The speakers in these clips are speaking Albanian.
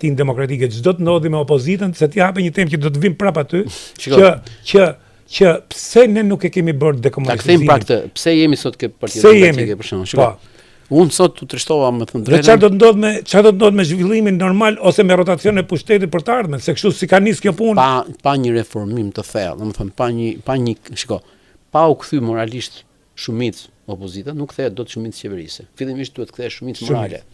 Partinë Demokratike, çdo të ndodhi me opozitën, se ti hape një temë që do të vim prapë aty, që pse ne nuk e kemi bërë dekomunizimin. Ta kthejmë pak të, pse jemi sot ke Partia Demokratike për shembull. Shiko. Unë sot u trishtova më thënë drejtën. Çfarë do të ndodh me zhvillimin normal ose me rotacion e pushtetit për të ardhmen, se kështu si ka nis kjo punë. Pa një reformim të thellë, domethënë pa u kthy moralisht shumicë opozita, nuk kthehet dot shumicë qeverisë. Fillimisht duhet të kthehet shumicë morale.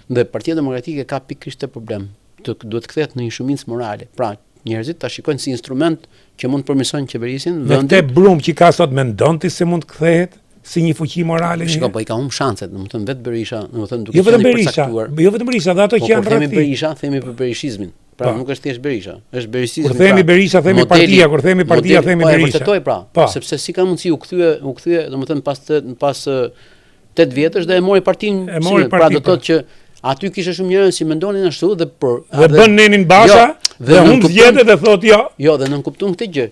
Dhe Partia Demokratike ka pikërisht të problem. Duhet të kthehet në një shumicë morale. Pra, njerëzit ta shikojnë si instrument që mund të përmirësojnë qeverisin. Me këtë brum që ka sot mendon ti se mund të kthehet si një fuqi morale. Shiko, po i ka humbur shanset, domethënë vetë Berisha, domethënë duke qenë përcaktuar. Jo vetëm Berisha, dhe ato që janë rreth. Themi Berisha, themi për berishizmin. Pra nuk është thjesht Berisha, është berishizmi. Kur themi Berisha, themi partia, kur themi partia, themi Berisha. Po e vërtetoj pra, sepse si ka mundësi u kthye, domethënë pas 8 vjetësh dhe e mori partinë, pra do të thotë që aty kishte shumë njerëz që mendonin ashtu dhe bën Nenin Basha dhe humb zgjedhjet dhe thotë jo. Jo, dhe nën kupton këtë gjë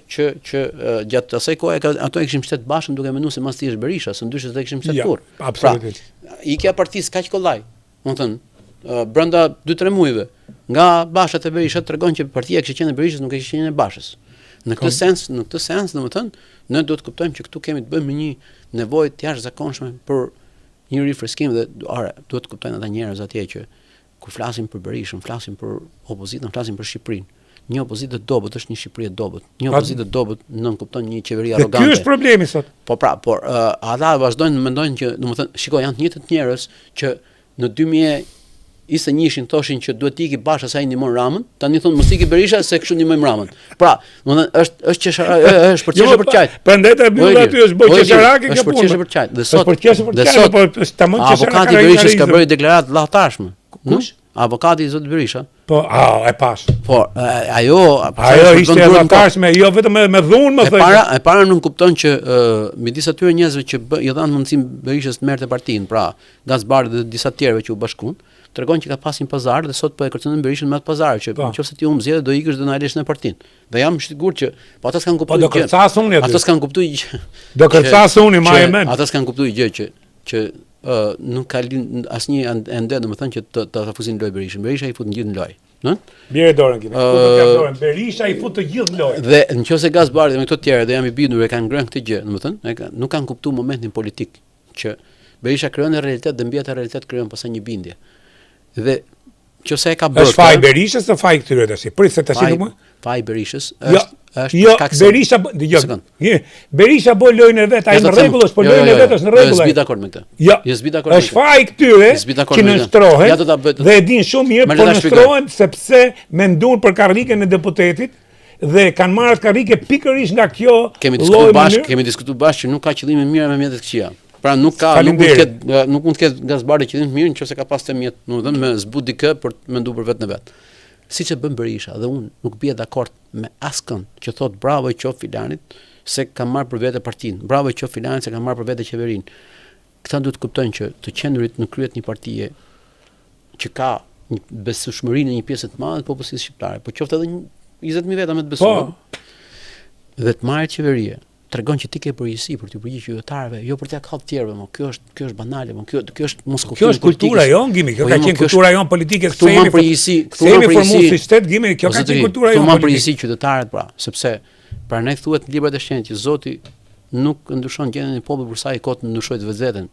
që gjatë asaj kohe ato e kishin mbështet Bashën duke menduar se mos ti është Berisha, se ndryshe do e kishin mbështetur kurrë. Absolutisht. Ikja partisë kaq kollaj. Domethënë brenda 2-3 muajve nga Basha te Berisha tregon që partia kishte qenë e Berishës, nuk kishte qenë e Bashës. Në këtë sens, domethënë ne duhet të kuptojmë që këtu kemi të bëjmë me një nevojë të jashtëzakonshme për një rifreskim dhe duhet të kuptojnë ata njerëz atje që kur flasim për Berishën, flasim për opozitën, flasim për Shqipërinë. Një opozitë e dobët është një Shqipëri e dobët. Një opozitë e dobët nën kupton një qeveri arrogante. Ky është problemi sot. Por ata vazhdojnë mendojnë që, domethënë, shikoj, janë të njëjtët njerëz që në 2021 thoshin që duhet të iki Basha sa i ndihmon Ramën, tani thonë mos iki Berisha se kështu ndihmojmë Ramën. Pra, domethënë është për çështje për çajt. Prandaj ta mbyll aty është bërë qesharake kjo punë. Është për çështje për çajt. Dhe sot po tamam qesharake. Avokati Berishës ka bërë deklaratë llahtarshme. Kush? Avokati i Zotit Berisha. Po, e pas. Po, ajo ishte llahtarshme, jo vetëm me dhunë, më thënë. E para nuk kupton që midis atyre njerëzve që i dhanë mundësinë Berishës të merrte partinë, pra Gazbari dhe disa tjerëve që u bashkuan, tregon që ka pasur një pazar dhe sot po e kërcënon Berishën me atë pazar që nëse ti humb zgjedhjet do ikësh do na lësh në partinë. Dhe jam i sigurt që po ata s'kan kuptuar gjë. Po do kërcas unë aty. Ata s'kan kuptuar gjë. Do kërcas unë më e mend. Ata s'kan kuptuar gjë që nuk ka asnjë ende domethënë që ta fusin lojë Berishën. Berisha i fut në gjithë në lojë, ëh? Bjerë dorën këtu. Ku do të dorën? Berisha i fut të gjithë në lojë. Dhe nëse Gazbari dhe me këto të tjerë dhe jam i bindur e kanë ngrënë këtë gjë, domethënë, nuk kanë kuptuar momentin politik që Berisha krijon në realitet dhe mbi atë realitet krijon pastaj një bindje. Dhe nëse e ka bërë. Është faj Berishës ose faj këtyre tash? Prit se tash nuk më. Faj Berishës është Berisha, dëgjoj. Berisha bën lojën e vet, ai në rregull është, po lojën e vet është në rregull. Jo, s'bi dakord me këtë. Jo, s'bi dakord me këtë. Është faj këtyre që nënshtrohen dhe e din shumë mirë, po nënshtrohen sepse menduan për karrikën e deputetit dhe kanë marrë karrike pikërisht nga kjo lloj. Kemi diskutuar bashkë që nuk ka qëllime mira me mjetet këqija. Pra nuk mund të ketë Gazbari qëllim të mirë nëse ka pas të mjet, domethënë me zbut dikë për të menduar për vetën e vet. Siç e bën Berisha dhe unë nuk bie dakord me askënd që thot bravo i qof Filanit se ka marrë për vete partinë, bravo i qof Filanit se ka marrë për vete qeverinë. Këta duhet të kuptojnë që të qenurit në krye të një partie që ka një besueshmëri në një pjesë të madhe të popullsisë shqiptare, po qoftë edhe 20.000 veta me të besuar. Dhe të marrë qeverie tregon që ti ke përgjegjësi për të përgjigjur qytetarëve, jo për t'ia kallë të tjerëve, kjo është banale, kjo është mos kuptim. Kjo është kultura jon, Gimi, kjo ka qenë kultura jon politike. Këtu më përgjegjësi, si shtet, Gimi, kjo ka qenë kultura jon. Këtu më përgjegjësi qytetarët, pra, sepse pra ne thuhet në librat e shenjtë që Zoti nuk ndryshon gjendjen e popullit për sa i kot ndryshoi vetveten.